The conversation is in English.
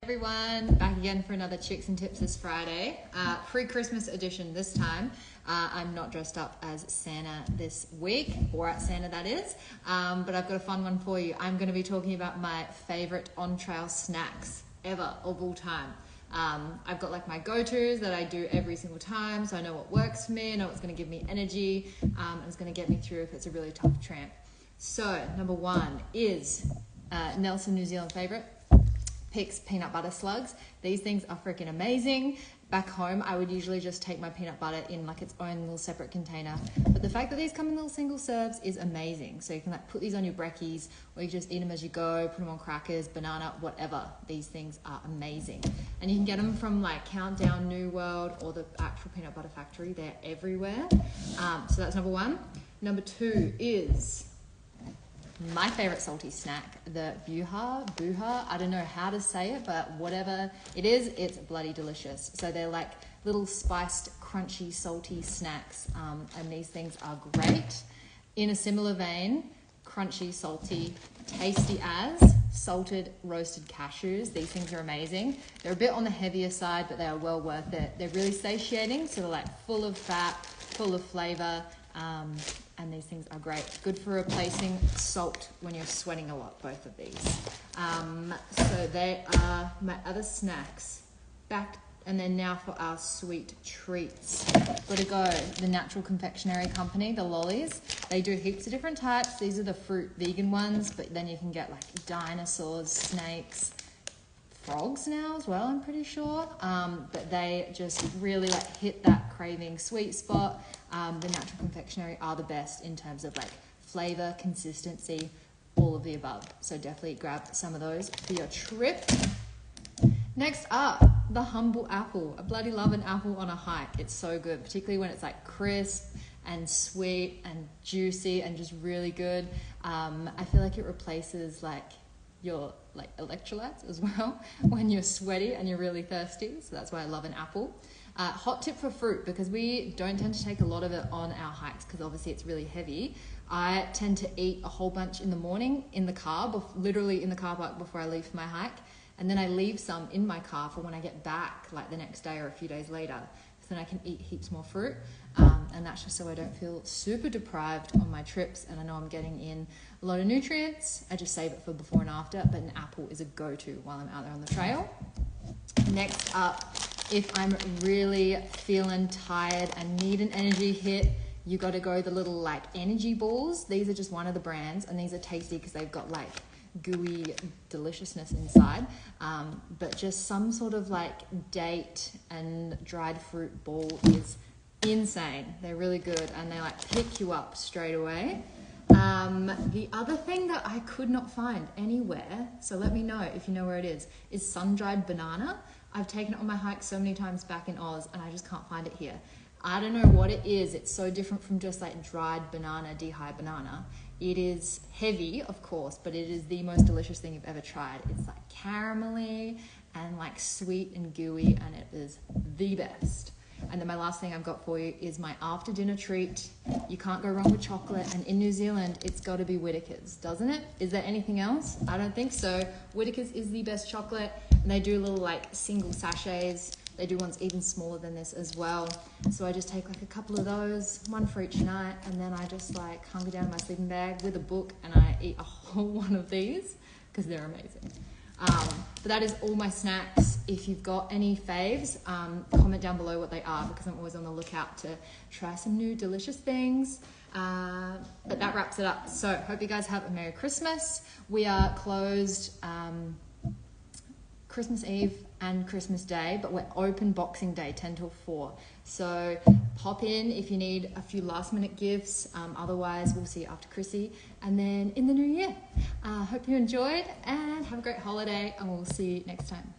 Everyone, back again for another Chicks and Tips this Friday, pre-Christmas edition this time. I'm not dressed up as Santa this week, or at Santa that is, but I've got a fun one for you. I'm going to be talking about my favorite on-trail snacks ever of all time. I've got like my go-tos that I do every single time, so I know what works for me, I know what's going to give me energy, and it's going to get me through if it's a really tough tramp. So number one is Nelson, New Zealand favorite. Picks peanut butter slugs. These things are freaking amazing. Back home, I would usually just take my peanut butter in like its own little separate container. But the fact that these come in little single serves is amazing. So you can like put these on your brekkies, or you just eat them as you go, put them on crackers, banana, whatever. These things are amazing. And you can get them from like Countdown, New World, or the actual peanut butter factory. They're everywhere. So that's number one. Number two is my favorite salty snack, the Bhuja. I don't know how to say it, but whatever it is, it's bloody delicious. So they're like little spiced, crunchy, salty snacks, and these things are great. In a similar vein, crunchy, salty, tasty as salted roasted cashews. These things are amazing. They're a bit on the heavier side, but they are well worth it. They're really satiating, so they're like full of fat, full of flavor, and these things are great. Good for replacing salt when you're sweating a lot, both of these. So they are my other snacks. And then now for our sweet treats. Gotta go, the Natural Confectionery Company, the lollies. They do heaps of different types. These are the fruit vegan ones, but then you can get like dinosaurs, snakes, frogs now as well, I'm pretty sure. But they just really like hit that craving sweet spot. The Natural Confectionery are the best in terms of like flavor, consistency, all of the above. So definitely grab some of those for your trip. Next up, the humble apple. I bloody love an apple on a hike. It's so good, particularly when it's like crisp and sweet and juicy and just really good. I feel like it replaces like your like electrolytes as well when you're sweaty and you're really thirsty. So that's why I love an apple. Hot tip for fruit, because we don't tend to take a lot of it on our hikes because obviously it's really heavy. I tend to eat a whole bunch in the morning in the car, literally in the car park before I leave for my hike. And then I leave some in my car for when I get back, like the next day or a few days later. So then I can eat heaps more fruit. And that's just so I don't feel super deprived on my trips. And I know I'm getting in a lot of nutrients. I just save it for before and after. But an apple is a go-to while I'm out there on the trail. Next up, if I'm really feeling tired and need an energy hit, you got to go the little like energy balls. These are just one of the brands, and these are tasty because they've got like gooey deliciousness inside, but just some sort of like date and dried fruit ball is insane. They're really good, and they like pick you up straight away. The other thing that I could not find anywhere, so let me know if you know where it is sun-dried banana. I've taken it on my hike so many times back in Oz, and I just can't find it here. I don't know what it is. It's so different from just like dried banana, dehydrated banana. It is heavy, of course, but it is the most delicious thing you've ever tried. It's like caramelly and like sweet and gooey, and it is the best. And then my last thing I've got for you is my after dinner treat. You can't go wrong with chocolate, and in New Zealand, it's got to be Whittakers, doesn't it? Is there anything else? I don't think so. Whittakers is the best chocolate, and they do little like single sachets. They do ones even smaller than this as well. So I just take like a couple of those, one for each night, and then I just like hunker down in my sleeping bag with a book, and I eat a whole one of these because they're amazing. But that is all my snacks. If you've got any faves, comment down below what they are, because I'm always on the lookout to try some new delicious things. But that wraps it up. So hope you guys have a Merry Christmas. We are closed Christmas Eve and Christmas Day, but we're open Boxing Day 10 till 4. So pop in if you need a few last minute gifts. Otherwise, we'll see you after Chrissy and then in the new year. Hope you enjoyed and have a great holiday, and we'll see you next time.